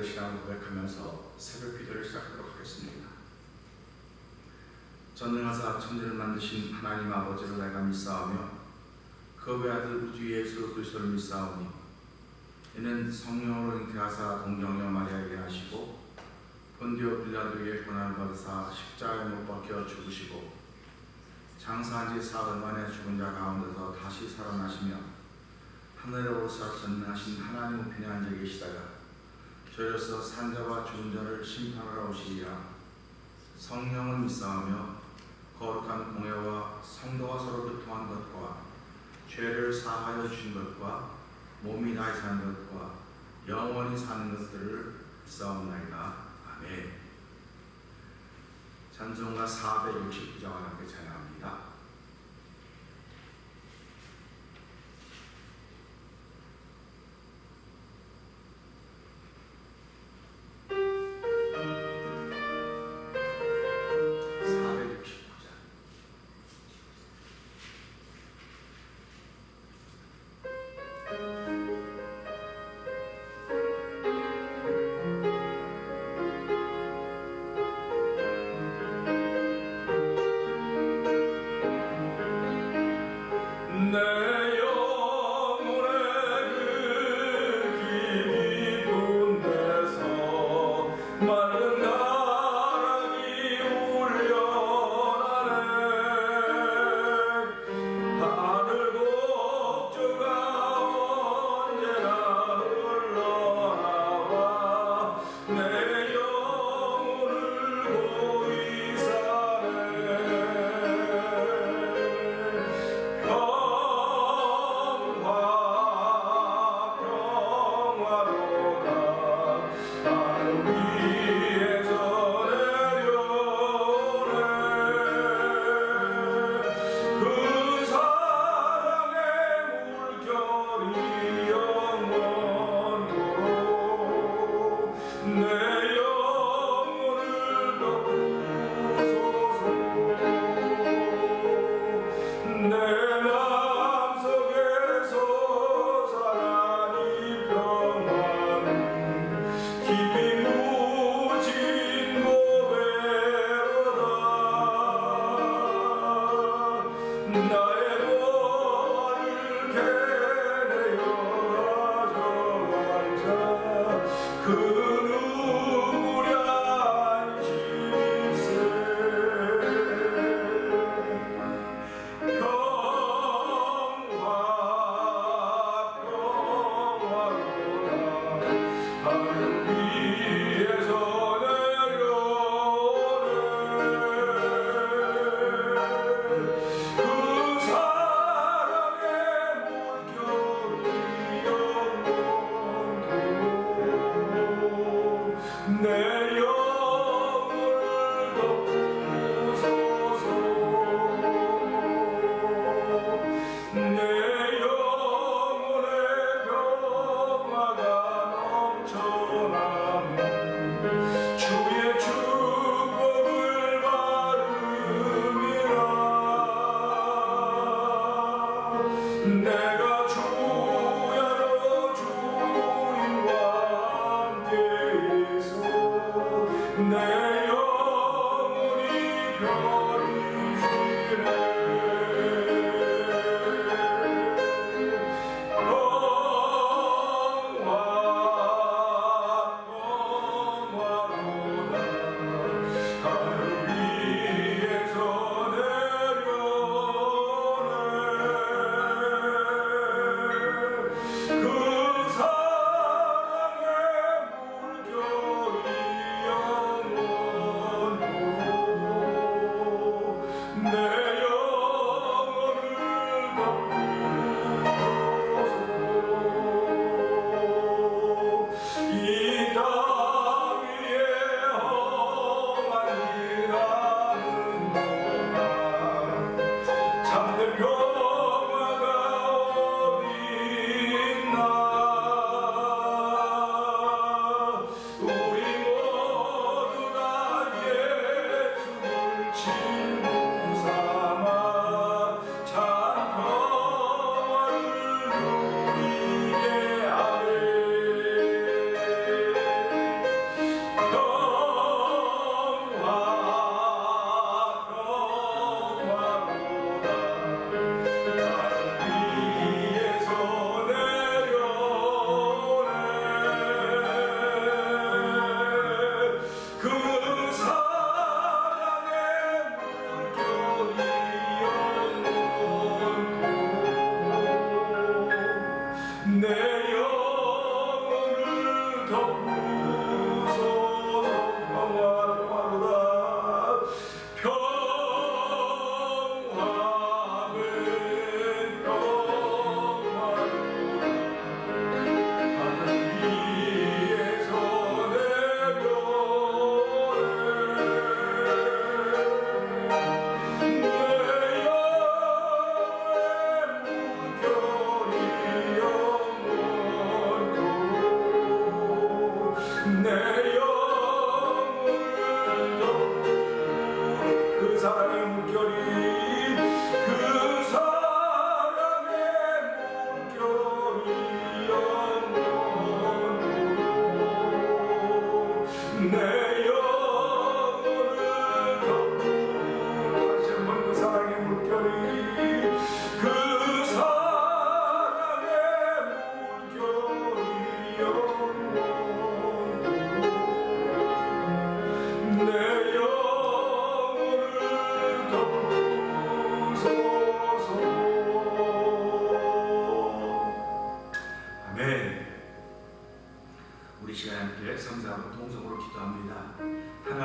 것이라고 고백하면서 새벽 기도를 시작하도록 하겠습니다. 전능하사 천지를 만드신 하나님 아버지를 내가 믿사오며 그 외아들 우주 예수 그리스도를 믿사오니 이는 성령으로 잉태하사 동정녀 마리아에게 하시고 본디오 빌라도에게 고난을 받으사 십자가에 못 박혀 죽으시고 장사한 지 사흘 만에 죽은 자 가운데서 다시 살아나시며 하늘에 오르사 전능하신 하나님 우편에 앉아 계시다가 저희로서 산자와 죽은 자를 심판하러 오시리라. 성령을 믿사오며 거룩한 공회와 성도가 서로 교통한 것과 죄를 사하여 주신 것과 몸이 다시 사는 것과 영원히 사는 것들을 믿사옵나이다. 아멘. 찬송가 469장을 함께 찬양합니다.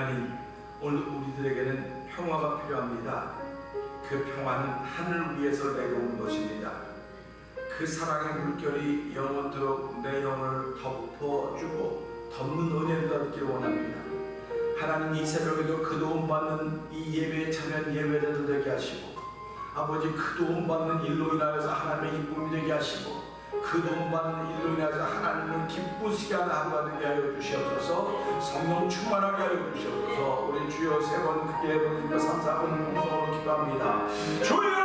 하나님, 오늘 우리들에게는 평화가 필요합니다. 그 평화는 하늘 위에서 내려온 것입니다. 그 사랑의 물결이 영원토록 내 영혼을 덮어주고 덮는 은혜를 얻기를 원합니다. 하나님, 이 새벽에도 그 도움 받는 이 예배에 참여한 예배자들 되게 하시고, 아버지, 그 도움 받는 일로 인하여서 하나님의 기쁨이 되게 하시고, 그 도움 받는 일로 인하여서 하나님을 기쁘시게 하는 하루가 되게 하여 주시옵소서. 성령 충만하게 하여 주시옵소서. 우리 주여 세 번 크게 부르짖고 3, 4분 공성으로 기도합니다. 주여!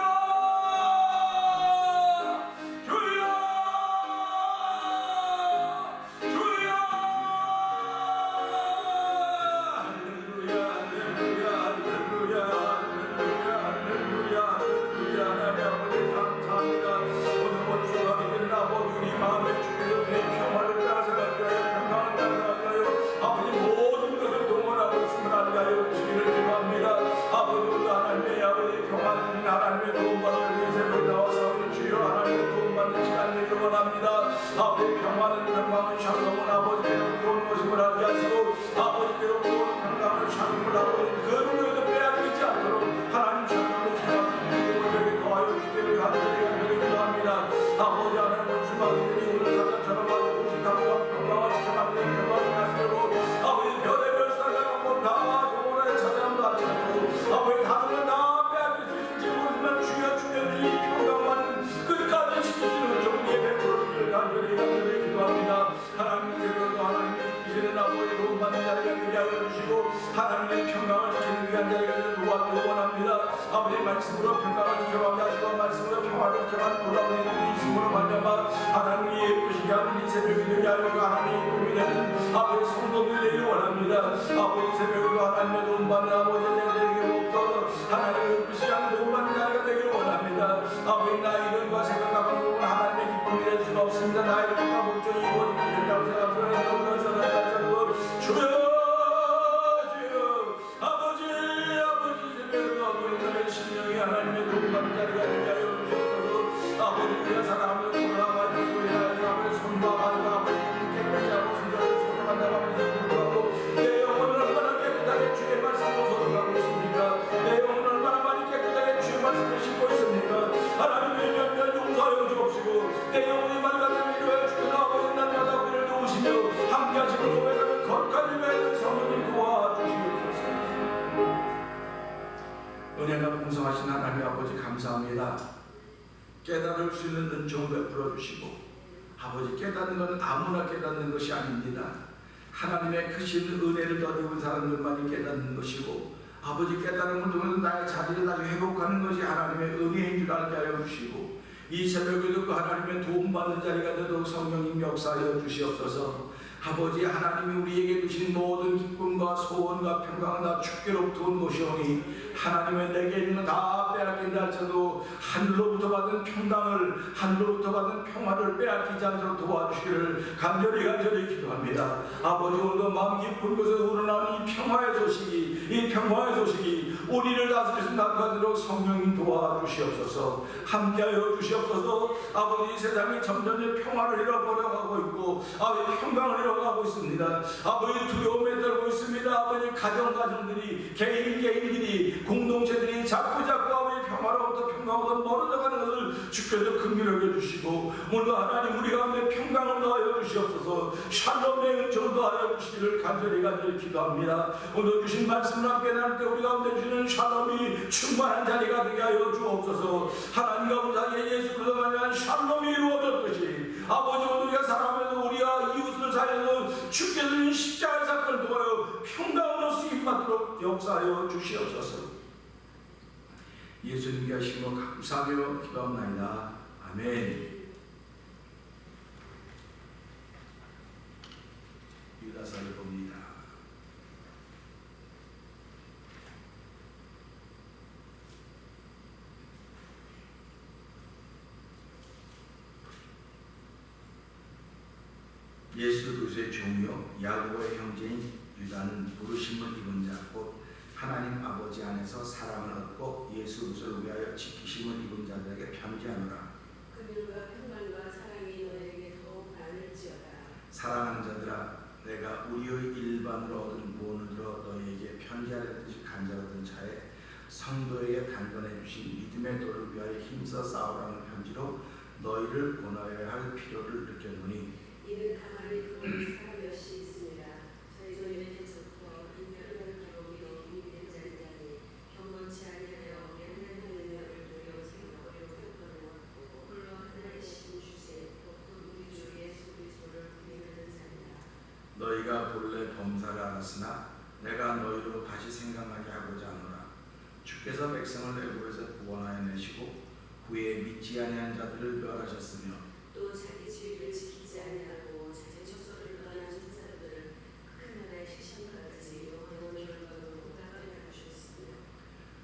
아버지, 평화는 평강은 샬롬은 아버지께로 좋은 모습을 하게 하시고, 아버지께로 좋은 평강을 샬롬을 아버지 그릇을 빼앗기지 않도록 하나님 샬롬을 주시고 저에게 더하여 주기를 간절히 기도합니다. 아버지, 하나님은 수박이들이 오늘 사자처럼 아주 오직함과 평강을 지켜가는 평강을 하시고, 아버지 별의별 사랑을 다 동원하여 찾아함도 하시고, 아버지 다른 다 빼앗길 수 있을지 모르지만 주여 주여 이 평강만은 끝까지 지킬 수 있는 정리의 백부를 간절히 기도합니다. 하나님, 제대로 하나님 이제는 아버지 도움 받는 자리가 되게 하여 주시고, 하나님의 평강을 지키는 위한 자리가 되게 도와주기 원합니다. 아버지, 말씀으로 평강을 지켜가게 하시고, 말씀으로 평화를 지켜가는 놀라운 일이 있음으로 말미암아 하나님이 예쁘시게 하는 이 새벽이 되게 하려고 하나님의 도움이 되는 아버지 성도들이 되기를 원합니다. 아버지, 새벽으로 하나님의 도움 받는 아버지 되게 없어서 하나님의 예쁘시게 하는 도움 받는 자리가 되기를 원합니다. 아버지, 나이들과 생각하고 하나님의 기쁨이 될 수가 없습니다. 나이를 통과 목적이 이루어지기 된다고 생각하는 것은 주여 아버지 새벽으로 아버지 나의 심령이 하나님의 도움 받는 자리가 되게 하여 주시옵소서. 아버지, 우리가 사랑하며 돌아가며 소리하여 아버지 손과 발과 아버지 깨끗이 하고 손자를 소통한다고 하면서 불구하고 내 영혼을 얼마나 깨끗하게 주의 말씀으로 소통하고 있습니까? 내 영혼을 얼마나 많이 깨끗하게 주의 말씀을 싣고 있습니까? 하나님의 면면 용서하여 주옵시고, 내 영혼이 맑아지며 이루어 주께서 아버지 날마다 우리를 도우시며 함께 하시고 고백하는 거룩한 일에 성령님 도와주시옵소서. 은혜가 풍성하신 하나님 아버지, 감사합니다. 깨달을 수 있는 은총을 베풀어 주시고, 아버지, 깨닫는 것은 아무나 깨닫는 것이 아닙니다. 하나님의 크신 은혜를 더입은 사람들만이 깨닫는 것이고, 아버지, 깨달음을 통해서 나의 자리를 다시 회복하는 것이 하나님의 은혜인 줄 알게 하여 주시고, 이 새벽에도 그 하나님의 도움받는 자리가 되도록 성령님 역사하여 주시옵소서. 아버지, 하나님이 우리에게 주신 모든 기쁨과 소원과 평강은 다 주께로부터 온 것이오니 하나님의 내게 있는 다 빼앗긴다 할지라도 하늘로부터 받은 평강을, 하늘로부터 받은 평화를 빼앗기지 않도록 도와주시기를 간절히 기도합니다. 아버지, 오늘도 마음 깊은 곳에서 우러나는 이 평화의 소식이 우리를 다스리신 낙하도록 성령님 도와주시옵소서. 함께하여 주시옵소서. 아버지, 세상이 점점 평화를 잃어버려가고 있고, 아버지, 평강을 잃어가고 있습니다. 아버지, 두려움에 떨고 있습니다. 아버지, 가정들이, 개인들이, 공동체들이 자꾸 아버지 평화로부터 평강으로 멀어져가는 것을 주께서 긍휼히 여겨주시고, 오늘도 하나님 우리 가운데 평강을 더하여 주시옵소서. 샬롬의 은총을 더하여 주시기를 간절히 기도합니다. 오늘 주신 말씀을 함께 나눌 때 우리 가운데 주는 샬롬이 충만한 자리가 되게 하여 주옵소서. 하나님과 우리 사이에 예수 그리스도로 말미암아 샬롬이 이루어졌듯이 아버지, 오늘 우리가 살아가면서 우리가 이웃을 살려서 주께서 주신 십자가의 사건을 통하여 평강으로 쓰임받도록 역사하여 주시옵소서. 예수님께 하심으로 감사하며 기도합나이다. 아멘. 유다서를 봅니다. 예수 그리스도의 종이요 야고보의 형제인 유다는 부르심을 입은 자 곧 하나님 아버지 안에서 사랑을 얻고 예수 그리스도를 위하여 지키심을 입은 자들에게 편지하노라. 그들과 평강과 사랑이 너에게 더욱 많을지어다. 사랑하는 자들아, 내가 우리의 일반으로 얻은 구원을 들어 너희에게 간절하던 차에 성도에게 단번에 주신 믿음의 도를 위하여 힘써 싸우라는 편지로 너희를 권하여야 할 필요를 느꼈노니 이는 가만히 두는 사람 몇이 있습니다. 저희 중에 대처부터 인별을 기록이 너무 된 자리자니 경건치 아니하여 옛날 행위를 두려워세요. 홀로 하나이신 주제 곧 우리 주 예수 그리스도를 부인하는 자니라. 너희가 본래 범사를 알았으나 내가 너희로 다시 생각나게 하고자 하노라. 주께서 백성을 애굽에서 구원하여 내시고 그의 믿지 아니한 자들을 멸하셨으며 또 자기 지위를 지키지 아니하고 자기 족속을 떠난 천사들을 큰 나라의 시신까지 영원한 결과로 따라가게 하셨으며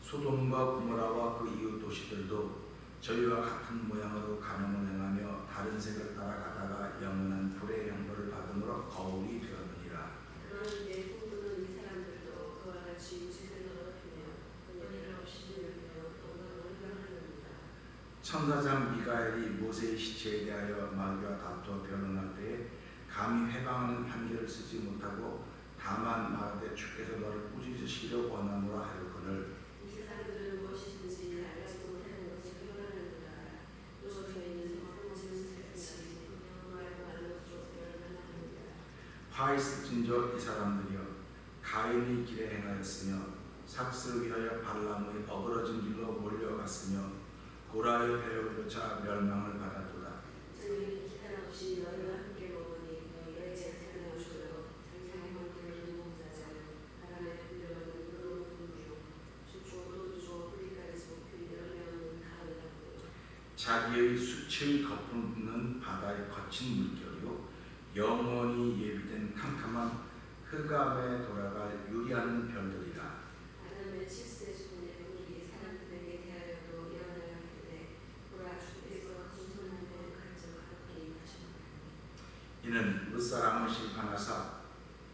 소돔과 고모라와 그 이웃 도시들도 저희와 같은 모양으로 간음을 행하며 다른 색을 따라가다가 영원한 불의 형벌을 받음으로 거울이 되었느니라. 그런데 꿈꾸는 이 사람들도 그와 같이 유지를 더럽히며 은혜를 없이 누리며 영광을 회방하느니라. 천사장 미가엘이 모세의 시체에 대하여 마귀와 다투어 변론할 때에 감히 회방하는 판결을 쓰지 못하고 다만 말하되 주께서 너를 꾸짖으시기를 원하노라 하였거늘 이 사람들은 무엇이든지 알지 못하는 것을 표현하는구나. 또 저희는 성품을 같이 말고 하는 것으로 표현합니다. 화이스진저 이 사람들이여 가인의 길에 행하였으며 삭스를 위하여 발람의 어그러진 길로 몰려갔으며 고라의 배역을 쫓아 멸망을 받았도다. 저희는 기탄 없이 너희와 함께 먹으니 너희의 재산을 주어 장장의 만들어진 목자자요 바람에 불려오는 그런 분중 주고 또 주고 뿌리까지 높이 내려오는 가을하고 자기의 수치를 덮는 바다의 거친 물결이요 영원히 예비된 캄캄한 흑암에 돌아갈 유리하는 별들이라. 아담의 칠세 수분의 우리 사람들에게 대하여도 일어나야 하되 보라 주께서 공손한데 간절하게 하십니다. 이는 무사람을 심판하사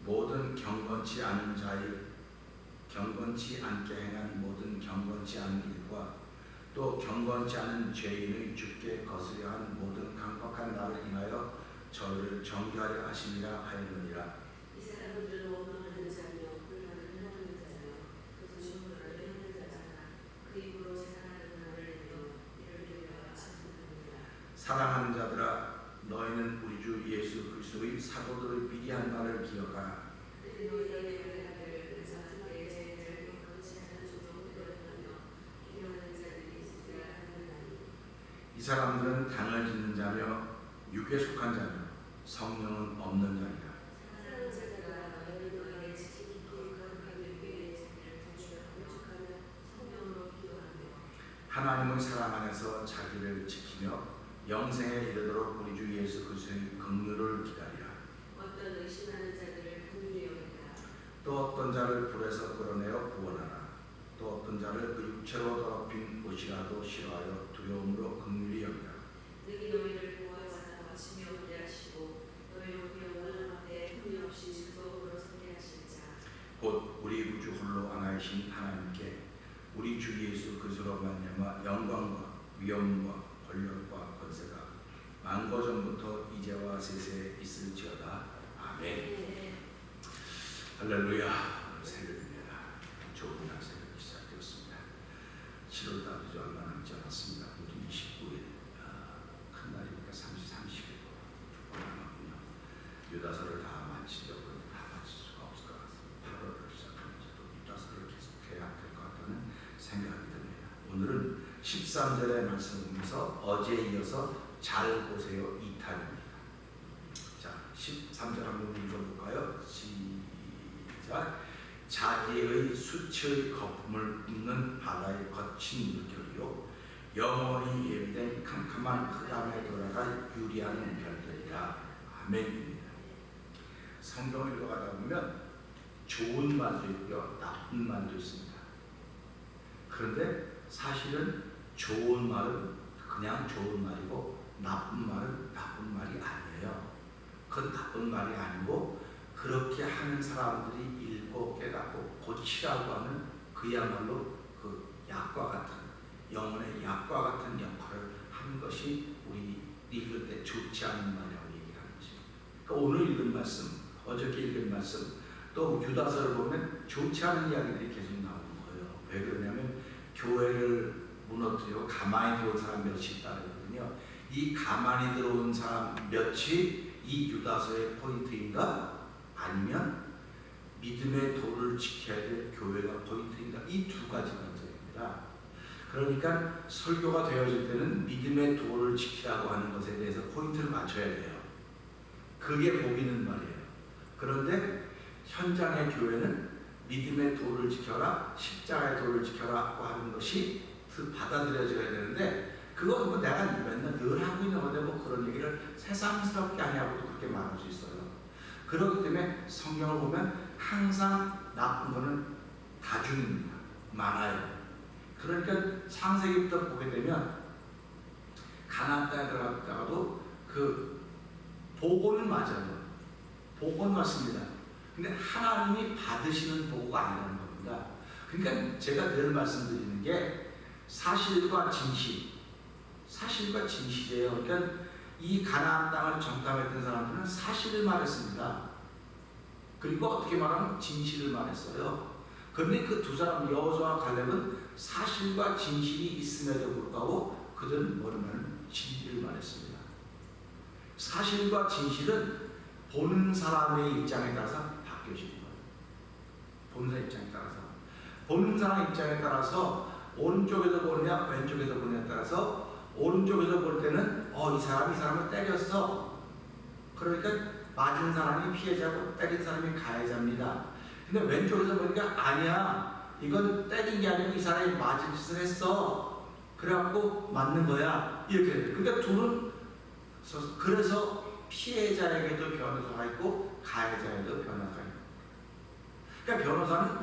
모든 경건치 않게 행한 모든 경건치 않은 일과 또 경건치 않은 죄인의 주께 거스려 한 모든 강팍한 나를 인하여 저희를 정죄하려 하심이라 하였느니라. 이 사람들은 원망하는 자며 불만을 하는 자며 그 주문을 행하는 자잖아. 그 입으로 사랑하는 말을 내며 이를 위하여 찬송합니다. 사랑하는 자들아 너희는 우리 주 예수 그리스도의 사도들의 미리한 말을 기억하라. 그들이 너희에게 하기를 자신의 죄를 경건치 않은 조정들을 하며 기도하는 자들이 있으리라 하느니라. 이 사람들은 당을 짓는 자며 육에 속한 자며 성령은 없는 자니라. 사랑하는 자들아 너희의 지식이 거룩하며 위에 자기를 건축하며 성령으로 기도하며 하나님의 사랑 안에서 자기를 지키며 영생에 이르도록 우리 주 예수 그리스도의 긍휼을 기다리라. 어떤 의심하는 자들을 긍휼히 여기라. 또 어떤 자를 불에서 끌어내어 구원하라. 또 어떤 자를 그 육체로 더럽힌 옷이라도 싫어하여 두려움으로 긍휼히 여기라. 능히 너희를 보호하사 거치며 은혜하시고 너희로 영원한 앞에 흠이 없이 지속으로 서게 하실 자. 곧 우리 구주 홀로 하나이신 하나님께 우리 주 예수 그리스도로 말미암아 영광과 위엄과 권력과 권세가 만고 전부터 이제와 세세에 있을지어다. 아멘. 네. 할렐루야. 오늘 새벽입니다. 좋은 날 새벽이 시작되었습니다. 7월 달이 얼마 남지 않았습니다. 우리 29일 큰 날이니까 30일로 남았군요. 유다서를 다 마치려고 다 마칠 수가 없을 것 같습니다. 8월을 시작하면서도 유다서를 계속해야 될 것 같다는 생각이 듭니다. 오늘은 13절의 말씀에서 어제에 이어서 잘 보세요 2탄입니다. 자, 13절 한번 읽어볼까요? 시작. 자기의 수치의 거품을 뿜는 바다의 거친 물결이요 영원히 예비된 캄캄한 흑암에 돌아갈 유리하는 별들이라. 아멘입니다. 성경을 읽어가다 보면 좋은 말도 있고요 나쁜 말도 있습니다. 그런데 사실은 좋은 말은 그냥 좋은 말이고 나쁜 말은 나쁜 말이 아니에요. 그건 나쁜 말이 아니고 그렇게 하는 사람들이 읽고 깨닫고 고치라고 하는 그야말로 그 약과 같은 영혼의 약과 같은 역할을 하는 것이 우리 읽을 때 좋지 않은 말이라고 얘기를 하는 것입니다. 그러니까 오늘 읽은 말씀, 어저께 읽은 말씀, 또 유다서를 보면 좋지 않은 이야기들이 계속 나옵니다. 왜 그러냐면 교회를 무너뜨리고 가만히 들어온 사람 몇이 있다 그러거든요. 이 가만히 들어온 사람 몇이 이 유다서의 포인트인가? 아니면 믿음의 도를 지켜야 될 교회가 포인트인가? 이 두 가지 문제입니다. 그러니까 설교가 되어질 때는 믿음의 도를 지키라고 하는 것에 대해서 포인트를 맞춰야 돼요. 그게 복이는 말이에요. 그런데 현장의 교회는 믿음의 도를 지켜라, 십자가의 도를 지켜라고 하는 것이 받아들여져야 되는데, 그건 뭐 내가 맨날 늘 하고 있는 건데 뭐 그런 얘기를 새삼스럽게 하냐고도 그렇게 말할 수 있어요. 그렇기 때문에 성경을 보면 항상 나쁜 거는 다중입니다. 많아요. 그러니까 창세기부터 보게 되면 가나안 땅에 들어갔다가도 그 복은 맞아요. 복은 맞습니다. 근데 하나님이 받으시는 복가 아니라는 겁니다. 그러니까 제가 늘 말씀드리는 게 사실과 진실, 사실과 진실이에요. 그러니까 이 가나안 땅을 정탐했던 사람들은 사실을 말했습니다. 그리고 어떻게 말하면 진실을 말했어요. 그런데 그 두 사람 여호수아와 갈렙은 사실과 진실이 있음에도 불구하고 그들은 뭐냐면 진리를 말했습니다. 사실과 진실은 보는 사람의 입장에 따라서 바뀌어지는 거예요. 보는 사람 입장에 따라서. 보는 사람 입장에 따라서 오른쪽에서 보느냐 왼쪽에서 보느냐에 따라서 오른쪽에서 볼 때는 이 사람을 때렸어. 그러니까 맞은 사람이 피해자고 때린 사람이 가해자입니다. 근데 왼쪽에서 보니까 아니야, 이건 때린 게 아니고 이 사람이 맞은 짓을 했어. 그래갖고 맞는 거야. 이렇게. 그러니까 둘은 그래서 피해자에게도 변호사가 있고 가해자에게도 변호사가 있고. 그러니까 변호사는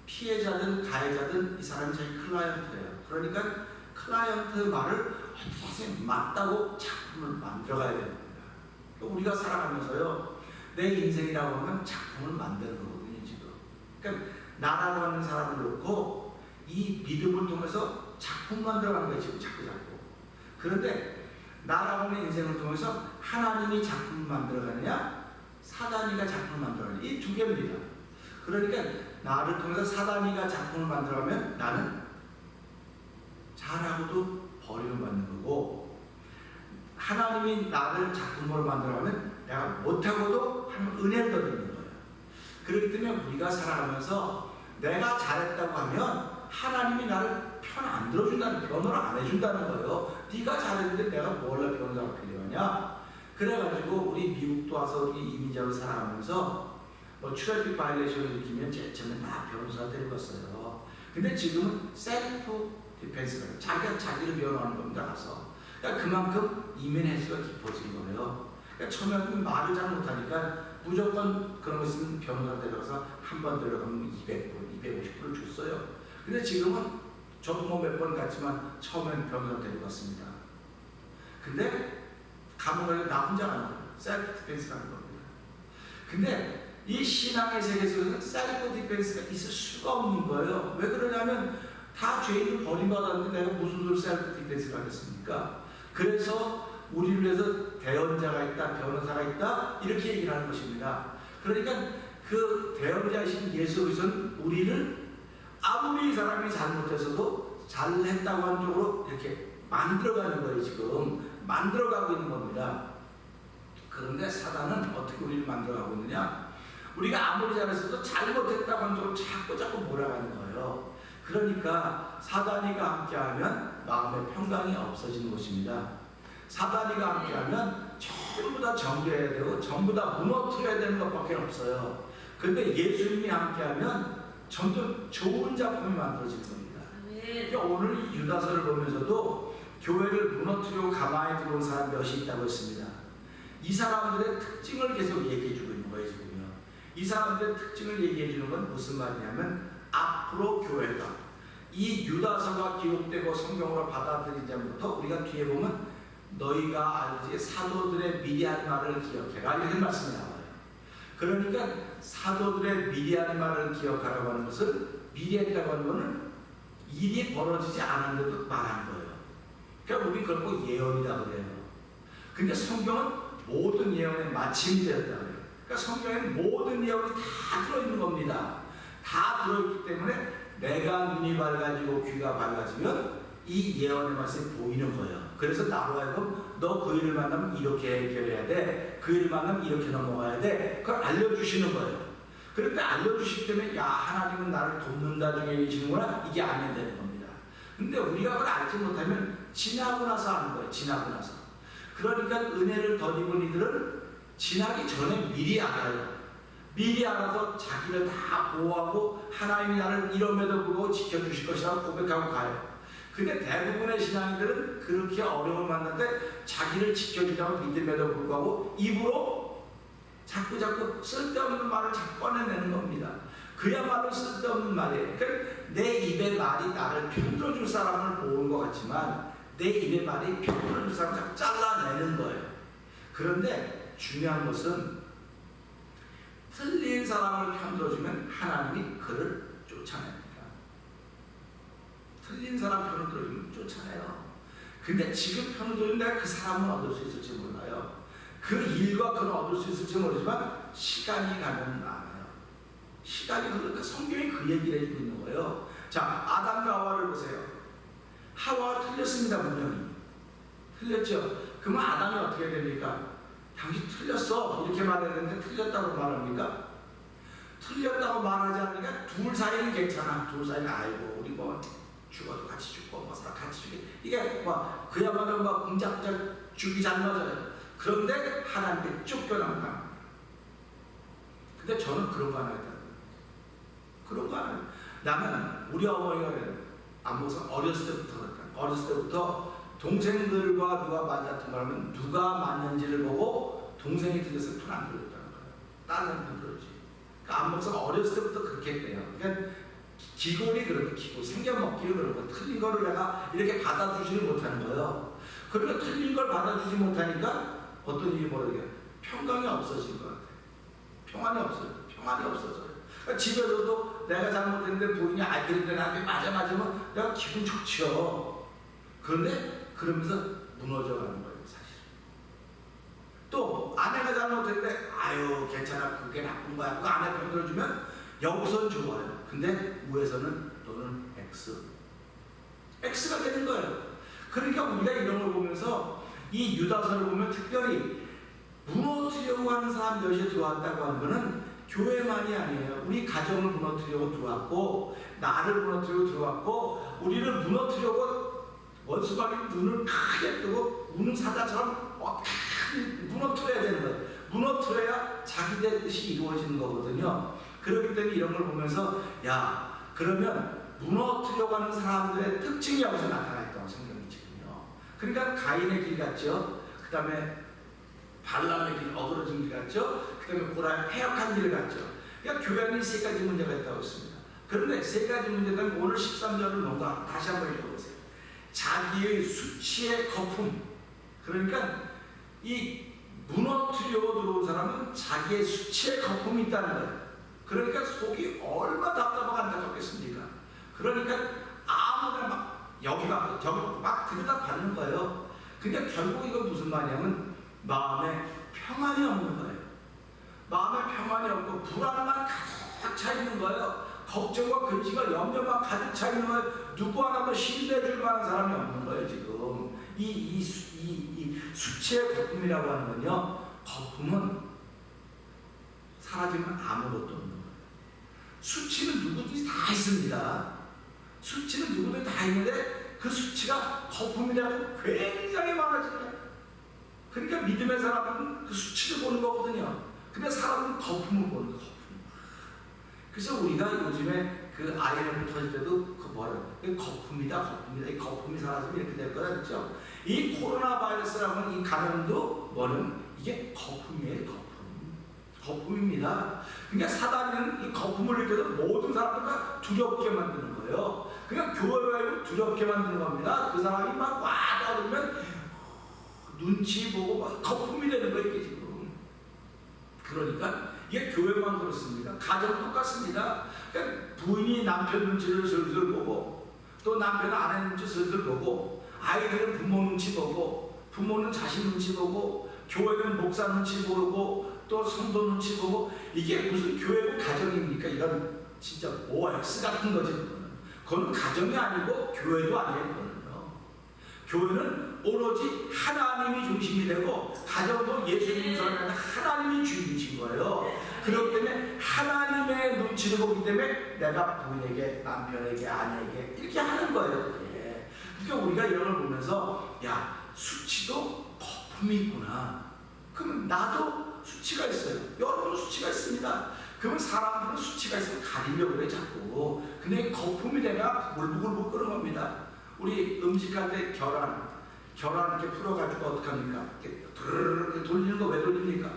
피해자든 가해자든 이 사람이 자기 클라이언트예요. 그러니까 클라이언트 말을 선생님 맞다고 작품을 만들어가야 됩니다. 그러니까 우리가 살아가면서요, 내 인생이라고 하면 작품을 만드는 거거든요, 지금. 그러니까 나라고 하는 사람을 놓고 이 믿음을 통해서 작품 만들어가는 거예요, 지금 자꾸. 그런데 나라고 하는 인생을 통해서 하나님이 작품을 만들어가느냐, 사단이가 작품을 만들어가느냐, 이 두 개입니다. 그러니까 나를 통해서 사단이가 작품을 만들어가면 나는 잘하고도 버림을 받는 거고, 하나님이 나를 작품으로 만들어가면 내가 못하고도 하는 은혜를 얻는 거예요. 그렇기 때문에 우리가 살아가면서 내가 잘했다고 하면 하나님이 나를 편 안 들어준다는, 변호를 안 해준다는 거예요. 네가 잘했는데 내가 뭘로 변호사가 필요하냐? 그래가지고 우리 미국도 와서 우리 이민자로 살아가면서 뭐 트래픽 바이레이션을 일으키면 제일 처음에 다 변호사 데리고 왔어요. 근데 지금은 셀프 디펜스가 자기가 자기를 변호하는 겁니다. 가서. 그러니까 그만큼 이민 횟수가 깊어진 거예요. 그러니까 처음에는 말을 잘 못하니까 무조건 그런 거 있으면 변호사 데려가서 한 번 데려가면 200불, 250불을 줬어요. 근데 지금은 저도 뭐 몇 번 갔지만 처음엔 변호사 데리고 왔습니다. 근데 감옥에 나 혼자 가는 거예요. 셀프 디펜스라는 겁니다. 근데 이 신앙의 세계에서는 셀프 디펜스가 있을 수가 없는 거예요. 왜 그러냐면 다 죄인을 버림받았는데 내가 무슨 소리 셀프 디펜스를 하겠습니까? 그래서 우리를 위해서 대언자가 있다, 변호사가 있다, 이렇게 얘기를 하는 것입니다. 그러니까 그 대언자이신 예수 그리스도는 우리를 아무리 이 사람이 잘못해서도 잘했다고 하는 쪽으로 이렇게 만들어가는 거예요. 지금 만들어가고 있는 겁니다. 그런데 사단은 어떻게 우리를 만들어가고 있느냐? 우리가 아무리 잘했어도 잘못했다고 하는 쪽으로 자꾸 몰아가는 거예요. 그러니까 사단이가 함께하면 마음의 평강이 없어지는 것입니다. 사단이가 함께하면 전부 다 정죄해야 되고 전부 다 무너뜨려야 되는 것밖에 없어요. 그런데 예수님이 함께하면 전부 좋은 작품이 만들어지는 겁니다. 그러니까 오늘 이 유다서를 보면서도 교회를 무너뜨리고 가만히 들어온 사람 몇이 있다고 했습니다. 이 사람들의 특징을 계속 얘기해주고 있는 거예요. 지금요. 이 사람들의 특징을 얘기해주는 건 무슨 말이냐면 앞으로 교회가 이 유다서가 기록되고 성경으로 받아들인 자부터 우리가 뒤에 보면 너희가 알지 사도들의 미리 한 말을 기억해라, 이런 말씀이 나와요. 그러니까 사도들의 미리 한 말을 기억하라고 하는 것은, 미리 했다고 하는 것은 일이 벌어지지 않았는데도 말한 거예요. 그러니까 우리 그걸 꼭 예언이라고 그래요. 근데 성경은 모든 예언의 마침이 되었다 그래요. 그러니까 성경에는 모든 예언이 다 들어있는 겁니다. 다 들어있기 때문에 내가 눈이 밝아지고 귀가 밝아지면 이 예언의 말씀이 보이는 거예요. 그래서 나로 하여금 너 그 일을 만나면 이렇게 해결해야 돼. 그 일을 만나면 이렇게 넘어가야 돼. 그걸 알려주시는 거예요. 그런데 알려주시기 때문에 야 하나님은 나를 돕는다 중에 계시는구나. 이게 알면 되는 겁니다. 근데 우리가 그걸 알지 못하면 지나고 나서 아는 거예요. 지나고 나서. 그러니까 은혜를 덧입은 이들은 지나기 전에 미리 알아요. 미리 알아서 자기를 다 보호하고 하나님이 나를 이럼에도 불구하고 지켜주실 것이라고 고백하고 가요. 근데 대부분의 신앙인들은 그렇게 어려움을 만날 때 자기를 지켜주자고 믿음에도 불구하고 입으로 자꾸 쓸데없는 말을 자꾸 꺼내내는 겁니다. 그야말로 쓸데없는 말이에요. 그러니까 내 입의 말이 나를 편들어줄 사람을 보는 것 같지만 내 입의 말이 편들어줄 사람을 자꾸 잘라내는 거예요. 그런데 중요한 것은 틀린 사람을 편들어주면 하나님이 그를 쫓아냅니다. 틀린 사람 편을 들어주면 쫓아내요. 근데 지금 편을 들어주면 내가 그 사람을 얻을 수 있을지 몰라요. 그 일과 그를 얻을 수 있을지 모르지만 시간이 가면 알아요. 시간이 흐르니까 성경이 그 얘기를 해주고 있는 거예요. 자, 아담과 하와를 보세요. 하와가 틀렸습니다. 분명히 틀렸죠. 그러면 아담이 어떻게 됩니까? 당신 틀렸어 이렇게 말해야 되는데 틀렸다고 말합니까? 틀렸다고 말하지 않으니까 둘 사이는 괜찮아. 둘 사이는 아이고 우리 뭐 죽어도 같이 죽고 뭐 같이 죽게 이게 뭐 그야말로 뭐 공작작 죽이 잘 맞아요. 그런데 하나님께 쫓겨난다. 근데 저는 그런 거 안 하겠다. 그런 거 안 해요. 나는 우리 어머니가 그래요. 안보서 어렸을 때부터 그랬다. 어렸을 때부터 동생들과 누가 맞았던 걸 하면 누가 맞는지를 보고 동생이 틀렸으면 편 안 들어줬다는 거예요. 다른 편 들어주지. 그러니까 안목사가 어렸을 때부터 그렇게 했대요. 그러니까 기본이 그렇고 기본 생겨먹기를 그렇고 틀린 거를 내가 이렇게 받아주지를 못하는 거예요. 그러니까 틀린 걸 받아주지 못하니까 어떤 일이 벌어져요. 평강이 없어진 것 같아요. 평안이 없어요. 평안이 없어져요. 그러니까 집에서도 내가 잘못했는데 부인이 그런데 나한테 맞으면 내가 기분 좋죠. 그런데 그러면서 무너져 가는 거예요, 사실. 또 아내가 잘못했는데 아유 괜찮아 그게 나쁜 거야. 그 아내 편 들어주면 여기선 좋아요. 근데 위에서는 또는 X가 되는 거예요. 그러니까 우리가 이런 걸 보면서 이 유다서를 보면 특별히 무너뜨리려고 하는 사람 몇이 들어왔다고 하는 거는 교회만이 아니에요. 우리 가정을 무너뜨리려고 들어왔고 나를 무너뜨리려고 들어왔고 우리를 무너뜨리려고 원수가 눈을 크게 뜨고 우는 사자처럼 무너뜨려야 되는 거예요. 무너뜨려야 자기들 뜻이 이루어지는 거거든요. 그렇기 때문에 이런 걸 보면서 야 그러면 무너뜨려고 하는 사람들의 특징이 여기서 나타났다고 성경이 지금요. 그러니까 가인의 길 같죠. 그 다음에 발람의 길, 어그러진 길 같죠. 그 다음에 고라의 패역한 길 같죠. 그러니까 교회는 세 가지 문제가 있다고 했습니다. 그런데 세 가지 문제는 오늘 13절을 뭔가 다시 한번 읽어보세요. 자기의 수치의 거품. 그러니까 이 무너뜨려고 들어온 사람은 자기의 수치의 거품이 있다는 거예요. 그러니까 속이 얼마나 답답하고 안타깝겠습니까? 그러니까 아무나 막 여기 막 들여다 받는 거예요. 그러니까 결국 이건 무슨 말이냐면 마음에 평안이 없는 거예요. 마음에 평안이 없고 불안만 가득 차 있는 거예요. 걱정과 근심과 염려만 가득 차 있는 거예요. 누구 하나도 신뢰해줄 만한 사람이 없는 거예요. 지금 이 수치의 거품이라고 하는 건요. 거품은 사라지면 아무것도 없는 거예요. 수치는 누구든지 다 있습니다. 수치는 누구든지 다 있는데 그 수치가 거품이라고 굉장히 많아져요. 그러니까 믿음의 사람은 그 수치를 보는 거거든요. 근데 사람은 거품을 보는 거예요. 그래서 우리가 요즘에 그 IMF 터질 때도 그 뭐라고 거품이다. 이 거품이 사라지면 이렇게 될 거라 그랬죠. 이 코로나 바이러스라고 하는 이 감염도 뭐는 이게 거품이에요. 거품입니다. 그러니까 사단은 이 거품을 느껴서 모든 사람들과 두렵게 만드는 거예요. 그러니까 교회를 두렵게 만드는 겁니다. 그 사람이 막 와다 그러면 눈치 보고 막 거품이 되는 거예요. 이게 지금. 그러니까 이게 교회만 그렇습니다. 가정 똑같습니다. 그러니까 부인이 남편 눈치를 슬슬 보고 또 남편은 아내 눈치 슬슬 보고 아이들은 부모 눈치 보고 부모는 자식 눈치 보고 교회는 목사 눈치 보고 또 성도 눈치 보고 이게 무슨 교회고 가정입니까? 이건 진짜 OX 같은 거지. 그건 가정이 아니고 교회도 아니에요. 교회는 오로지 하나님이 중심이 되고 가정도 예수님이 설명하는 하나님이 주인이신 거예요. 그렇기 때문에 하나님의 눈치를 보기 때문에 내가 부인에게, 남편에게, 아내에게 이렇게 하는 거예요. 예. 그러니까 우리가 이런 걸 보면서 야, 수치도 거품이 있구나. 그러면 나도 수치가 있어요. 여러분은 수치가 있습니다. 그러면 사람들은 수치가 있으면 가리려고 그래 자꾸. 근데 거품이 내가 물부글부글 끓는 겁니다. 우리 음식할 때 계란 이렇게 풀어가지고 어떡합니까? 이렇게 드르르 돌리는 거 왜 돌립니까?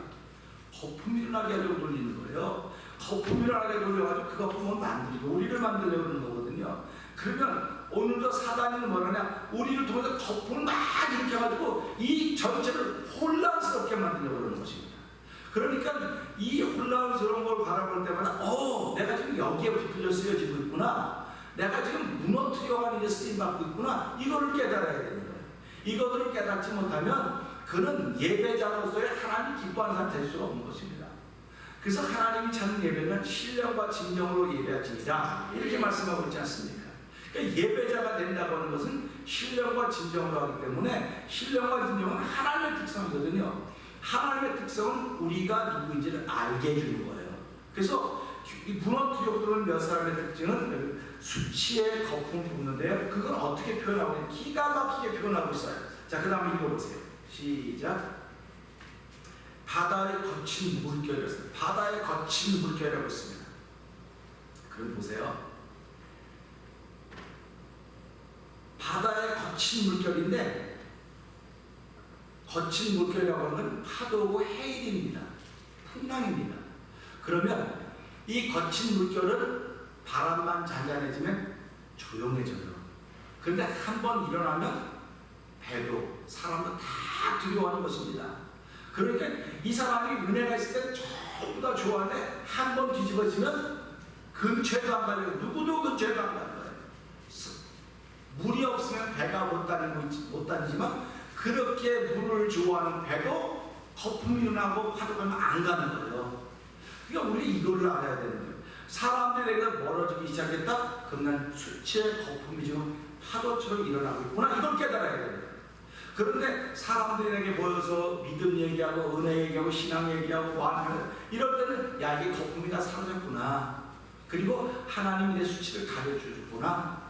거품이 일어나게 하려고 돌리는 거예요. 거품이 일어나게 돌려가지고 그 거품을 만들고 우리를 만들려고 그러는 거거든요. 그러면 오늘도 사단은 뭐라냐? 우리를 통해서 거품을 막 일으켜가지고 이 전체를 혼란스럽게 만들려고 그러는 것입니다. 그러니까 이 혼란스러운 걸 바라볼 때마다 내가 지금 여기에 붙들려 쓰여지고 있구나. 내가 지금 무너뜨려가는 데 쓰임받고 있구나. 이거를 깨달아야 되는 거예요. 이것들을 깨닫지 못하면 그는 예배자로서의 하나님이 기뻐하는 사람 될 수가 없는 것입니다. 그래서 하나님이 찾는 예배는 신령과 진정으로 예배하지니라 이렇게 말씀하고 있지 않습니까? 그러니까 예배자가 된다고 하는 것은 신령과 진정으로 하기 때문에 신령과 진정은 하나님의 특성이거든요. 하나님의 특성은 우리가 누구인지를 알게 해주는 거예요. 그래서 이 무너뜨려 들어오는 몇 사람의 특징은 수치에 거품 붓는데요. 그건 어떻게 표현하고 있냐? 기가 막히게 표현하고 있어요. 자, 그 다음에 읽어보세요. 시작. 바다의 거친 물결이었습니다. 바다의 거친 물결이라고 있습니다. 그럼 보세요. 바다의 거친 물결인데 거친 물결이라고 하는 건 파도고 해일입니다. 풍랑입니다. 그러면 이 거친 물결은 바람만 잔잔해지면 조용해져요. 그런데 한번 일어나면 배도 사람도 다 두려워하는 것입니다. 그러니까 이 사람이 은혜가 있을 때 전부 다 좋아하는데 한번 뒤집어지면 근처에도 안 가요. 누구도 근처에도 안 가요. 물이 없으면 배가 못 다니지만 그렇게 물을 좋아하는 배도 거품이 일어나고 파도가 안 가는 거예요. 그러니까 우리 이거를 알아야 되는 거예요. 사람들에게 멀어지기 시작했다? 그럼 난 수치의 거품이 지금 파도처럼 일어나고 있구나. 이걸 깨달아야 되는 거예요. 그런데 사람들에게 모여서 믿음 얘기하고 은혜 얘기하고 신앙 얘기하고 완하는 이럴 때는 야, 이게 거품이 다 사라졌구나. 그리고 하나님이 내 수치를 가려주셨구나.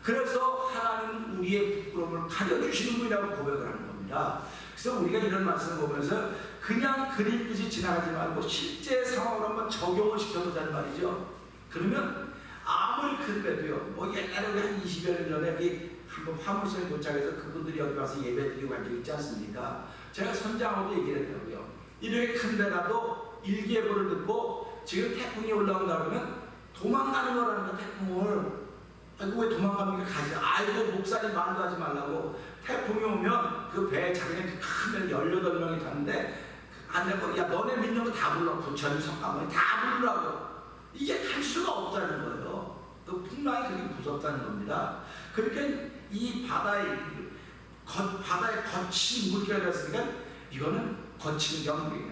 그래서 하나님은 우리의 부끄러움을 가려주시는 분이라고 고백을 하는 겁니다. 그래서 우리가 이런 말씀을 보면서 그냥 그릴 듯이 지나가지 말고 실제 상황으로 한번 적용을 시켜보자는 말이죠. 그러면 아무리 큰 배도요. 뭐 옛날에 우리 한 20여 년 전에 한번 화물선에 도착해서 그분들이 여기 와서 예배 드리고 간 적 있지 않습니까? 제가 선장하고도 얘기를 했다고요. 이렇게 큰 배라도 일기예보를 듣고 지금 태풍이 올라온다 그러면 도망가는 거라니까 태풍을. 아이고 왜 도망갑니까? 가지. 아이고 목사님 말도 하지 말라고. 태풍이 오면 그 배에 자기네 큰 배 18명이 탔는데 안 되고 야 너네 믿는 거 다 불러. 부처님 성가모니 다 부르라고. 이게 할 수가 없다는 거예요. 그 풍랑이 그렇게 무섭다는 겁니다. 그러니까 이 바다의 거친 물결이었으니까 이거는 거친 경기예요.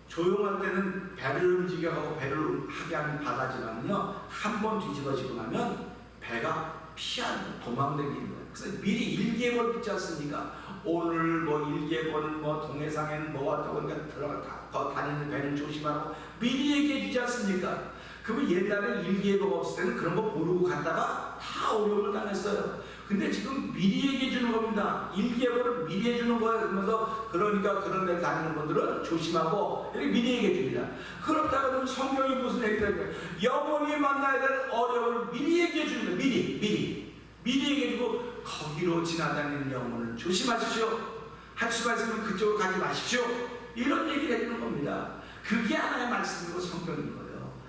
조용할 때는 배를 움직여가고 배를 하게 하는 바다지만요, 한 번 뒤집어지고 나면 배가 피하는 도망다니는 거예요. 그래서 미리 일기예보를 듣지 않습니까? 오늘 뭐 일기예보는 뭐 동해상에는 뭐가 또 그러니까 들어가 다니는 배는 조심하고 미리 얘기해 주지 않습니까? 그러면 옛날에 일기예보가 없을 때는 그런 거 모르고 갔다가 다 어려움을 당했어요. 근데 지금 미리 얘기해 주는 겁니다. 일기예보를 미리 해주는 거예요. 그러면서 그러니까 그런 데 다니는 분들은 조심하고 이렇게 미리 얘기해 줍니다. 그렇다고는 성경이 무슨 얘기를 해요? 영원히 만나야 될 어려움을 미리 얘기해 주는 거예요. 미리 얘기해 주고 거기로 지나다니는 영혼을 조심하십시오. 할 수가 있으면 그쪽으로 가지 마십시오. 이런 얘기를 해주는 겁니다. 그게 하나의 말씀이고 성경인 거예요.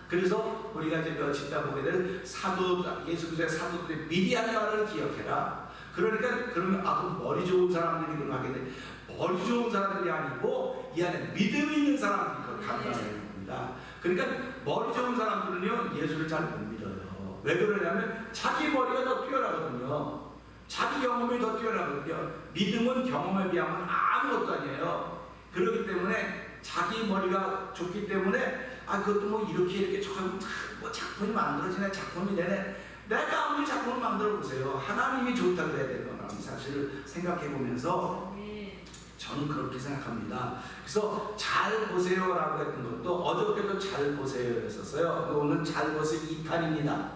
그래서 우리가 이제 며칠 있다 보게 될 예수 그리스도의 사도들의 미리 한 말을 기억해라. 그러니까 그러면 그 머리 좋은 사람들이 그런 하게 돼. 머리 좋은 사람들이 아니고 이 안에 믿음이 있는 사람들이 그걸 감당하는 겁니다. 그러니까 머리 좋은 사람들은요 예수를 잘 못 믿어요. 왜 그러냐면 자기 머리가 더 뛰어나거든요. 자기 경험이 더 뛰어나거든요. 믿음은 경험에 비하면 아무것도 아니에요. 그렇기 때문에 자기 머리가 좋기 때문에 그것도 뭐 이렇게 저렇게 뭐 작품이 만들어지네, 작품이 되네. 내가 아무리 작품을 만들어 보세요. 하나님이 좋다고 해야 되는 거라는 사실을 생각해 보면서 저는 그렇게 생각합니다. 그래서 잘 보세요라고 했던 것도 어저께도 잘 보세요였었어요. 오늘 잘 보세요 2탄입니다.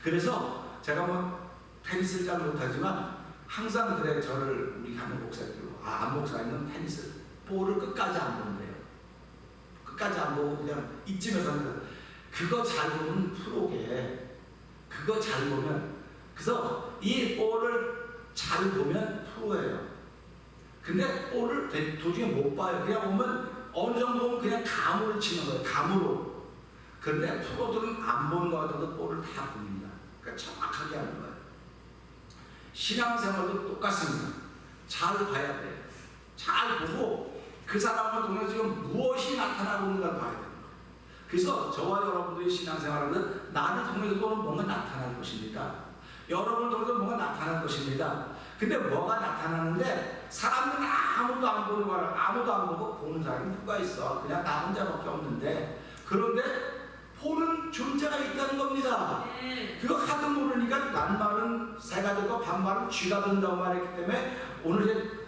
그래서 제가 뭐 테니스를 잘 못하지만 항상 그래 저를 우리 한국 목사님도 안 목사님은 테니스 볼을 끝까지 안 본대요. 끝까지 안 보고 그냥 이쯤에서 하는 거예요. 그거 잘 보면 프로게. 그거 잘 보면 그래서 이 볼을 잘 보면 프로예요. 근데 볼을 도중에 못 봐요. 그냥 보면 어느 정도 보면 그냥 감으로 치는 거예요. 감으로. 그런데 프로들은 안 보는 것 같아도 볼을 다 봅니다. 그러니까 정확하게 하는 거예요. 신앙생활도 똑같습니다. 잘 봐야 돼요. 잘 보고 그 사람을 통해서 지금 무엇이 나타나고 있는가 봐야 돼요. 그래서 저와 여러분들의 신앙생활은 나를 통해서도 뭔가 나타날 것입니다. 여러분을 통해서 뭔가 나타날 것입니다. 근데 뭐가 나타나는데 사람들은 아무도 안 보는 거라 아무도 안 보고 보는 사람이 누가 있어? 그냥 나 혼자밖에 없는데 그런데 보는 존재가 있다는 겁니다. 그거 하도 모르니까 낱말은 새가 되고 반말은 쥐가 된다고 말했기 때문에 오늘 이제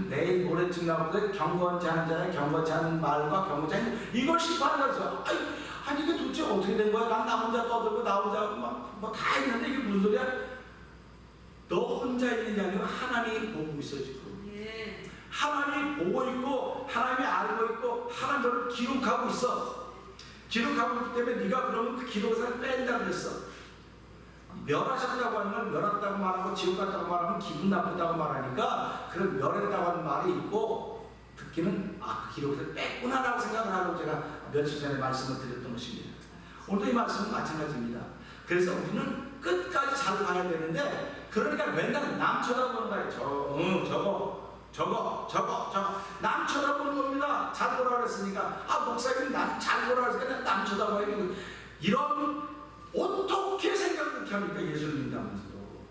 내일 모레쯤 나오는데 경건치 않은 자의 경건치 않은 말과 경건치 않은 이걸 심판하면서 아니 이게 도대체 어떻게 된 거야? 난 나 혼자 떠들고 나 혼자 뭐 다 있는데 이게 무슨 소리야? 너 혼자 있는 게 아니고 하나님이 보고 있어 지금. 하나님이 보고 있고 하나님이 알고 있고 하나님 너를 기록하고 있어. 기록하고 있기 때문에 네가 그러면 그 기록에서 뺀다고 그랬어. 멸하셨다고 하는 건 멸했다고 말하고 지옥 갔다고 말하면 기분 나쁘다고 말하니까 그런 멸했다고 하는 말이 있고 듣기는 그 기록에서 뺐구나라고 생각을 하고 제가 며칠 전에 말씀을 드렸던 것입니다. 오늘도 이 말씀은 마찬가지입니다. 그래서 우리는 끝까지 잘 봐야 되는데 그러니까 맨날 남 쳐다보는 거예요. 저거 남 쳐다보는 겁니다. 잘 보라 그랬으니까 목사님 남 잘 보라 그랬으니까 남 쳐다봐야 되는 이런 어떻게 생각을 합니까? 예수를 믿으면서도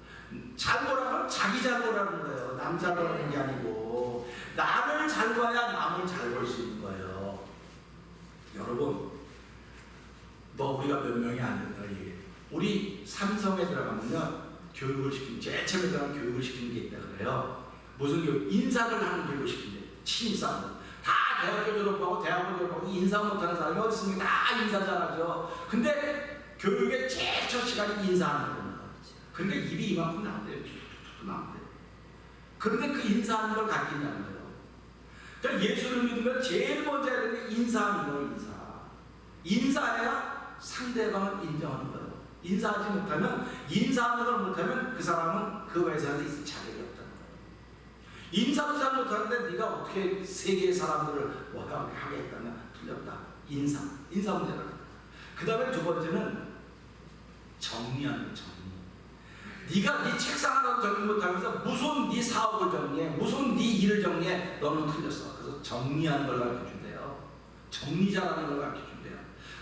잘 보라면 자기 잘 보라는 거예요. 남 잘 보라는 게 아니고 나를 잘 봐야 남을 잘 볼 수 있는 거예요. 여러분 우리가 몇 명이 안 된다 이게 우리 삼성에 들어가면요 교육을 시키는 제일 처음에 들어가면 교육을 시키는 게 있다 그래요. 무슨 교육? 인사를 하는 교육을 시킨대. 신입사원 다 대학교 졸업하고 대학원 졸업하고 인사 못하는 사람이 어디 있습니까? 다 인사 잘하죠. 근데 교육의 제일 첫 시간이 인사하는 겁니다. 그러니까 입이 이만큼 나온대요. 나온대요. 그런데 그 인사하는 걸 가르친다는 거예요. 그러니까 예수를 믿으면 제일 먼저 해야 되는 게 인사하는 거예요. 인사해야 상대방을 인정하는 거예요. 인사하지 못하면 인사하는 걸 못하면 그 사람은 그 회사에 있을 자격이 없다는 거예요. 인사도 잘 못하는데 네가 어떻게 세계의 사람들을 하겠다냐? 틀렸다. 인사 문제다. 그 다음에 두 번째는 정리하는 거, 정리. 네가 네 책상 하나도 정리 못하면서 무슨 네 사업을 정리해, 무슨 네 일을 정리해, 너는 틀렸어. 그래서 정리하는 걸 가르쳐준대요. 정리 잘하는 걸 가르쳐준대요.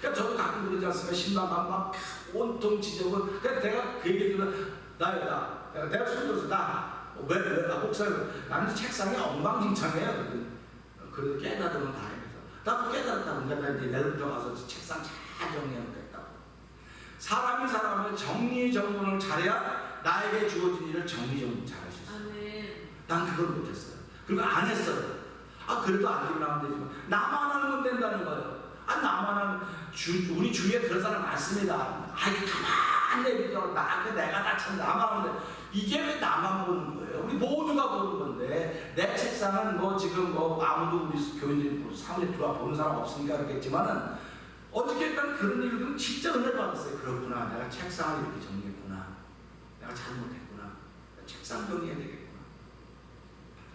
그러니까 저도 가끔 그러지 않습니까? 신방만 막 온통 지저분. 그러니까 내가 그 얘기 들으면 내가 손 들어서 왜 목사님 나는 책상이 엉망진창이에요. 그래도 깨달으면 다 해서 나도 깨달았다고 내가 내일부터 가서 책상 잘 정리해놓겠다고. 사람이 사람을 정리정돈을 잘해야 나에게 주어진 일을 정리정돈 잘할 수 있어요. 난 그걸 못했어요. 그리고 안 했어요. 그래도 안 되면 되지만 나만 하는 건 된다는 거예요. 나만 하는 우리 주위에 그런 사람 많습니다. 가만 내비둬 내가 다 참 나만 하는데 이게 왜 나만 보는 거예요? 우리 모두가 보는 건데 내 책상은 지금 아무도 우리 교인들이 사무실 들어와 보는 사람 없으니까 그렇겠지만은 어떻게 했다는 그런 일들은 진짜 은혜를 받았어요. 그렇구나. 내가 책상을 이렇게 정리했구나. 내가 잘못했구나. 내가 책상 정리해야 되겠구나.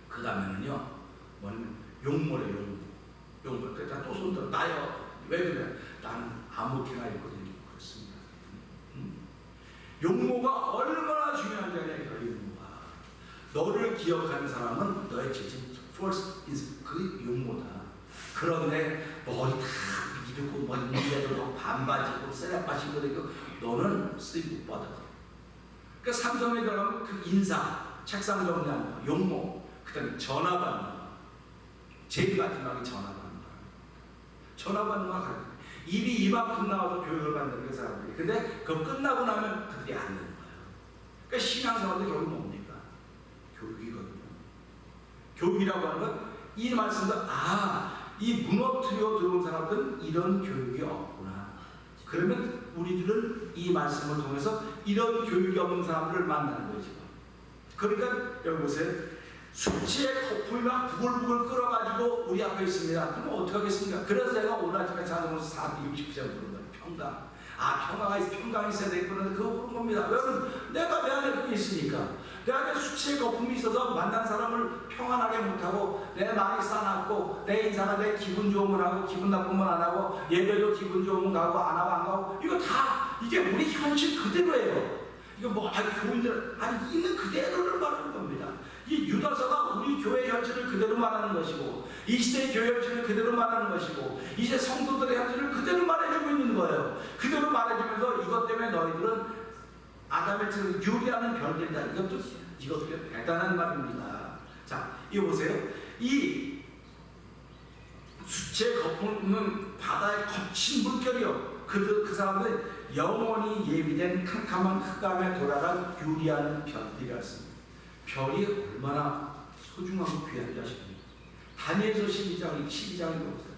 그 다음에는요 욕먹어요. 욕먹어. 그러니까 또 손들어. 나요. 왜 그래? 나는 아무렇게나 있거든요. 그렇습니다. 욕모가 얼마나 중요한 줄 아냐? 욕모가 너를 기억하는 사람은 너의 재진 그 욕모다. 그런데 머리 다 이르고 문제도 반바지 입고 쓰레빠지 입고 너는 쓰임 못 받아. 그러니까 삼성에 들어가면 그 인사, 책상 정리하는 거, 욕모, 그다음에 전화 받는 거. 제일 마지막에 전화 받는 거. 전화 받는 거 가르쳐. 입이 이만큼 나와서 교육을 받는 그 사람들이. 근데 그거 끝나고 나면 그들이 안 되는 거예요. 그러니까 신앙생활도 결국 뭡니까? 교육이거든요. 교육이라고 하는 건 이 말씀도 이 무너뜨려 들어온 사람들은 이런 교육이 없구나. 그러면 우리들은 이 말씀을 통해서 이런 교육이 없는 사람들을 만나는 거죠. 그러니까 여기 보세요. 수치의 거품이만 부글부글 끓어가지고 우리 앞에 있습니다. 그럼 어떻게 하겠습니까? 그래서 제가 오늘 아침에 자동으로서 460장 부른 거예요. 평강. 평강이 있어야 되겠구나. 그거 부른 겁니다. 왜냐면 내가 내 안에 그게 있으니까. 내 안에 수치의 거품이 있어서 만난 사람을 평안하게 못하고 내 말이 싸납고 내 인사가 내 기분 좋으면 하고 기분 나쁘면 안 하고 예배도 기분 좋으면 가고 안 하고 안 가고 이거 다 이게 우리 현실 그대로예요. 이거 교인들 있는 그대로를 말하는 겁니다. 이 유다서가 우리 교회 현실을 그대로 말하는 것이고 이 시대의 교회 현실을 그대로 말하는 것이고 이제 성도들의 현실을 그대로 말해주고 있는 거예요. 그대로 말해주면서 이것 때문에 너희들은 아담의 처럼 유리하는 별들이다. 이것도 대단한 말입니다. 자, 이거 보세요. 이 수치의 거품은 바다의 거친 물결이요. 그 사람들은 영원히 예비된 캄캄한 흑암에 돌아간 유리하는 별들이었습니다. 별이 얼마나 소중하고 귀한지 아십니까? 다니엘서 12장을 보세요.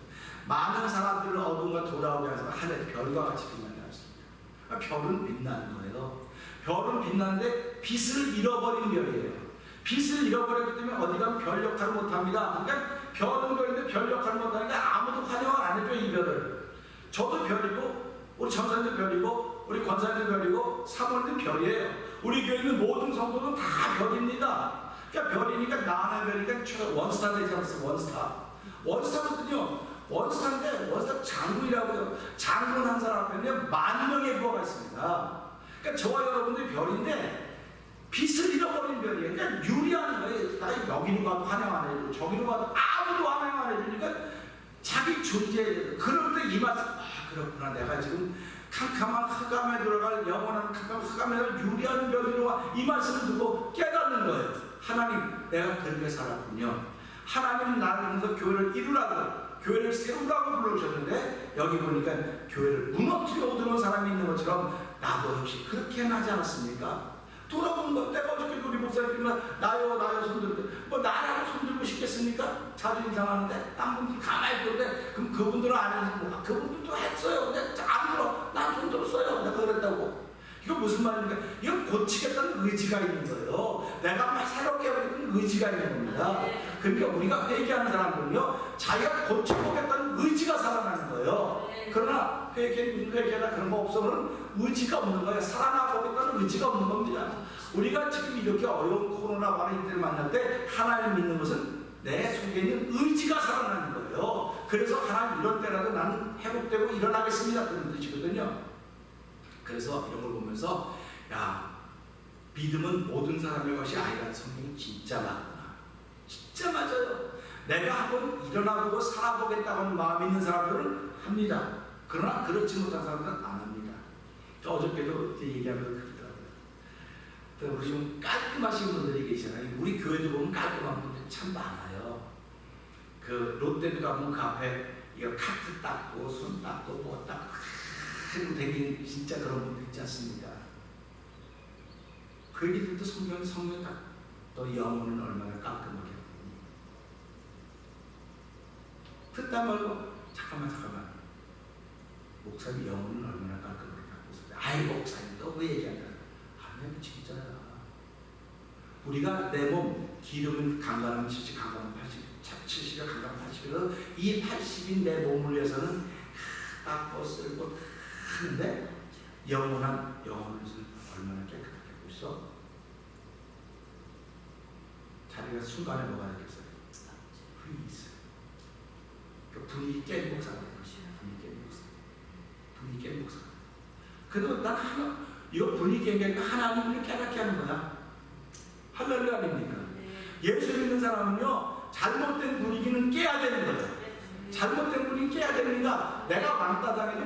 많은 사람들을 어둠과 돌아오게 해서 하늘의 별과 같이 빛나게 하셨습니다. 별은 빛나는 거예요. 별은 빛나는데 빛을 잃어버린 별이에요. 빛을 잃어버렸기 때문에 어디 가면 별 역할을 못합니다. 그러니까 별은 별인데 별 역할을 못하니까 아무도 환영을 안 해줘요. 이 별을. 저도 별이고 우리 전사님도 별이고 우리 권사님도 별이고 사모님도 별이에요. 우리 교회 있는 모든 성도는 다 별입니다. 그러니까 별이니까 나 하나 별이니까 원스타 되지 않았어요. 원스타거든요. 원스타인데 원스타 장군이라고요. 장군 한 사람 앞에는 10,000명의 부하가 있습니다. 그러니까 저와 여러분들이 별인데 빛을 잃어버린 별이에요. 그러니까 유리한 거예요. 나 여기로 가도 환영 안 해주고 저기로 가도 아무도 환영 안 해주니까 자기 존재에 그럴 때 이 말씀 그렇구나. 내가 지금 캄캄한 흑암에 들어갈 영원한 캄캄한 흑암에 들어갈 유리한 별이로 이 말씀을 듣고 깨닫는 거예요. 하나님 내가 그렇게 살았군요. 하나님은 나를 통해서 교회를 이루라고 교회를 세우라고 불러주셨는데 여기 보니까 교회를 무너뜨려 오드는 사람이 있는 것처럼 나도 역시 그렇게 하지 않았습니까? 돌아보는 거 내가 어저께 우리 목사님이랑 나요 손들고 나라고 손들고 싶겠습니까? 자존심 상하는데 딴 분들 가만히 있던데 그럼 그분들은 안 해서 그분들도 했어요. 근데 안 들어. 난 손 들었어요. 내가 그랬다고. 이거 무슨 말입니까? 이건 고치겠다는 의지가 있는 거예요. 내가 막 새롭게 하겠다는 의지가 있는 겁니다. 그러니까 우리가 회개하는 사람들은요, 자기가 고쳐보겠다는 의지가 살아나는 거예요. 그러나 무슨 회개나 그런 거 없으면 의지가 없는 거예요. 살아나보겠다는 의지가 없는 겁니다. 우리가 지금 이렇게 어려운 코로나 바이러스를 만날 때 하나님 믿는 것은 내 속에 있는 의지가 살아나는 거예요. 그래서 하나님 이런 때라도 나는 회복되고 일어나겠습니다. 그런 뜻이거든요. 그래서 이런 걸 보면서 믿음은 모든 사람의 것이 아니라는 성경이 진짜 맞구나. 진짜 맞아요. 내가 한번 일어나보고 살아보겠다고 하는 마음이 있는 사람들은 합니다. 그러나 그렇지 못한 사람들은 안 합니다. 어저께도 얘기하면서 그러더라고요. 우리 좀 깔끔하신 분들이 계시잖아요. 우리 교회도 보면 깔끔한 분들이 참 많아요. 그 롯데도 가면 그 앞에 이거 카트 닦고 손 닦고 뭐 닦고 되게 진짜 그런 분들 있지 않습니까? 그 얘기들도 성경에 딱 너 영혼은 얼마나 깔끔하게 하니? 듣다 말고 잠깐만 목사님 영혼은 얼마나 깔끔하게 하고 있어요? 아이 목사님 너 왜 얘기하냐? 아니면 진짜야. 우리가 내 몸 기름은 강간하면 70, 강간하면 80, 70이 강간하면 80이라도 이 80인 내 몸을 위해서는 닦고 쓸고 하는데 영원한 영혼을 얼마나 깨끗하게 하고 있어? 자기가 순간에 뭐가 되겠어요? 불이 있어요. 그 분위기 깬 목사가 되는 것이에요. 분위기 깬 목사. 그래도 난 이거 분위기 깬 게 아니라 하나님을 깨닫게 하는 거야. 할렐루야 아닙니까? 예수 믿는 사람은요, 잘못된 분위기는 깨야 되는 거예요. 잘못된 분위기 깨야 됩니다. 내가 왕따 당해도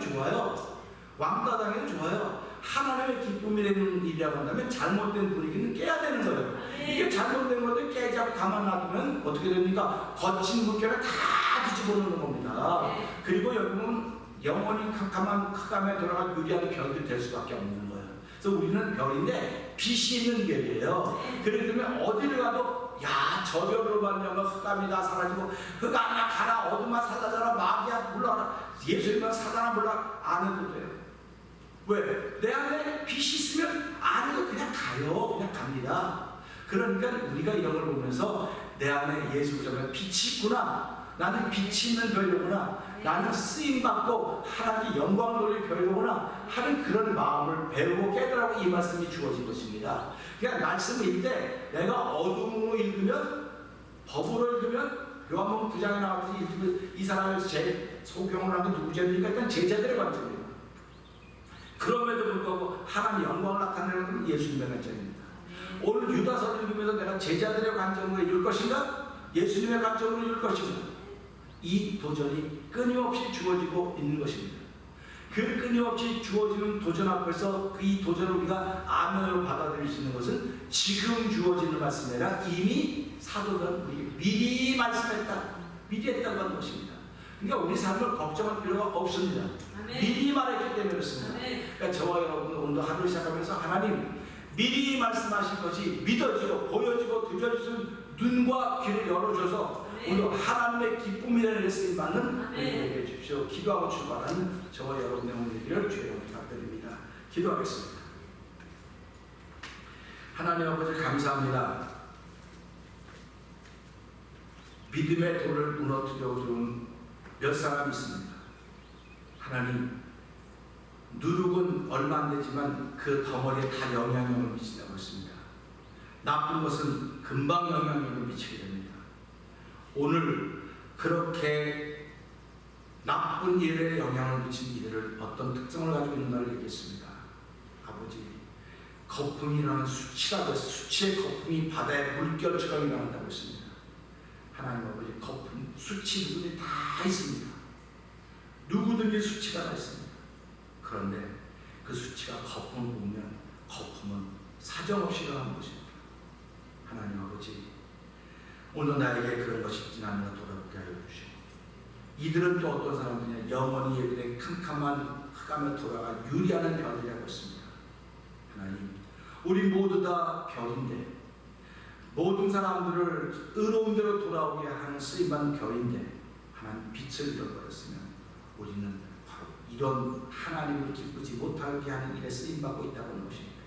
좋아요. 하나님의 기쁨이 되는 일이라고 한다면 잘못된 분위기는 깨야 되는 거예요. 이게 잘못된 것들 깨지 않고 가만 놔두면 어떻게 됩니까? 거친 물결을 다 뒤집어 놓는 겁니다. 그리고 여기 보면 영원히 캄캄함에 돌아갈 유리한 별이 될 수밖에 없는 거예요. 그래서 우리는 별인데 빛이 있는 별이에요. 그렇기 때문에 어디를 가도 야, 저 별로 말미암아 흑암이 다 사라지고 흑암아 가라, 어둠아 사라져라, 마귀야 물러가라, 예수님아 사단아 물러가라, 안 해도 돼요. 왜? 내 안에 빛이 있으면 안 해도 그냥 가요. 그냥 갑니다. 그러니까 우리가 이런 걸 보면서 내 안에 예수 그리스도의 빛이 있구나, 나는 빛이 있는 별이구나, 나는 쓰임받고 하나님 영광 돌릴 별이구나 하는 그런 마음을 배우고 깨달으라고 이 말씀이 주어진 것입니다. 그러니까 말씀을 읽을 때 내가 어둠으로 읽으면, 법으로 읽으면, 요한복음 9장에 나왔듯이 읽으면 이 사람에서 제 소경을 한 게 누구입니까? 일단 제자들의 관점이에요. 그럼에도 불구하고 하나님 영광을 나타내는 건 예수님의 관점입니다. 오늘 유다서를 읽으면서 내가 제자들의 관점으로 읽을 것인가, 예수님의 관점으로 읽을 것인가, 이 도전이 끊임없이 주어지고 있는 것입니다. 그 끊임없이 주어지는 도전 앞에서 이 도전을 우리가 아멘으로 받아들일 수 있는 것은 지금 주어지는 말씀이 아니라 이미 사도들은 우리에게 미리 말씀했다, 미리 했다고 하는 것입니다. 그러니까 우리 삶을 걱정할 필요가 없습니다. 미리 말했기 때문에 그렇습니다. 그러니까 저와 여러분 오늘도 하루 시작하면서 하나님 미리 말씀하신 것이 믿어지고 보여지고 들려주신 눈과 귀를 열어줘서 오늘 하나님의 기쁨이라는 것을 받는 우리에게 주십시오. 기도하고 출발하는 저와 여러분의 오늘을 주여 부탁드립니다. 기도하겠습니다. 하나님 아버지 감사합니다. 믿음의 돌을 무너뜨려 준 몇 사람이 있습니다. 하나님, 누룩은 얼마 안 되지만 그 덩어리에 다 영향력을 미친다고 했습니다. 나쁜 것은 금방 영향력을 미치게 됩니다. 오늘 그렇게 나쁜 일에 영향을 미친 이들을 어떤 특성을 가지고 있는가를 얘기했습니다. 아버지, 거품이라는 수치라고 해서 수치의 거품이 바다에 물결처럼 일어난다고 했습니다. 하나님 아버지, 거품, 수치 누구든지 다 있습니다. 누구든지 수치가 다 있습니다. 그런데 그 수치가 거품을 보면 거품은 사정없이 일어나는 것입니다. 하나님 아버지, 오늘 나에게 그런 것이 있지 않나 돌아보게 하여 주시고, 이들은 또 어떤 사람들이냐, 영원히 예비된 캄캄한 흑암에 돌아갈 유리하는 별이라고 했습니다. 하나님, 우리 모두 다 별인데, 모든 사람들을 의로운 대로 돌아오게 하는 쓰임받는 별인데 하나님 빛을 잃어버렸으면 우리는 바로 이런 하나님을 기쁘지 못하게 하는 일에 쓰임받고 있다고 하는 것입니다.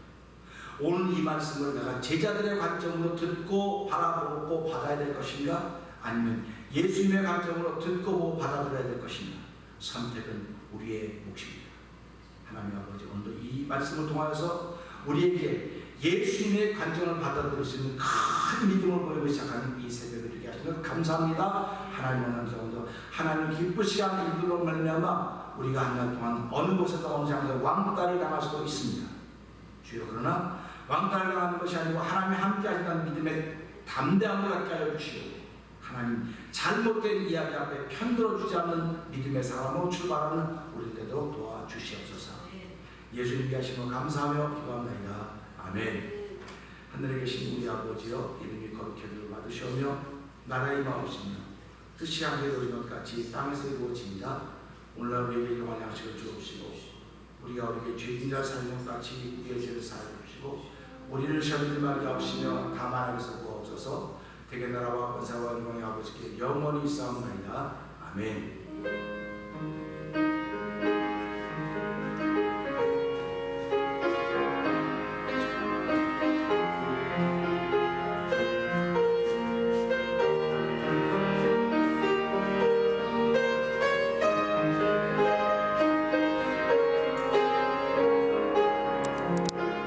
오늘 이 말씀을 내가 제자들의 관점으로 듣고 바라보고 받아야 될 것인가, 아니면 예수님의 관점으로 듣고 보고 받아들여야 될 것인가, 선택은 우리의 몫입니다. 하나님 아버지, 오늘 이 말씀을 통하여서 우리에게 예수님의 관점을 받아들일 수 있는 큰 믿음을 보이고 시작하는 이 새벽을 이루게 하시는 감사합니다. 하나님 오늘 정도 하나님 기쁘시게 하는 이들로 말미암아 우리가 한 날 동안 어느 곳에서 어느 장소에 왕따를 당할 수도 있습니다. 주여, 그러나 왕따를 당하는 것이 아니고 하나님이 함께 하신다는 믿음의 담대함을 갖게 하여 주시고, 하나님 잘못된 이야기 앞에 편들어주지 않는 믿음의 사람으로 출발하는 우리 되도록 도와주시옵소서. 예수님께 하심을 감사하며 기도합니다. 아멘. 하늘에 계신 우리 아버지여, 이름이 거룩하게 받으시오며 나라의 마옵시며 뜻이 하늘에 이루어진 것 같이 땅에서 이루어집니다. 오늘날 우리에게 영원한 양식을 주옵시고, 우리가 우리에게 죄진 자를 사하는 것 같이 우리의 죄를 사하여 주시고, 우리를 시험에 들게 하시며 다만 하나님께서 구하옵소서. 대개 나라와 권세와 영광의 아버지께 영원히 있사옵나이다. 아멘.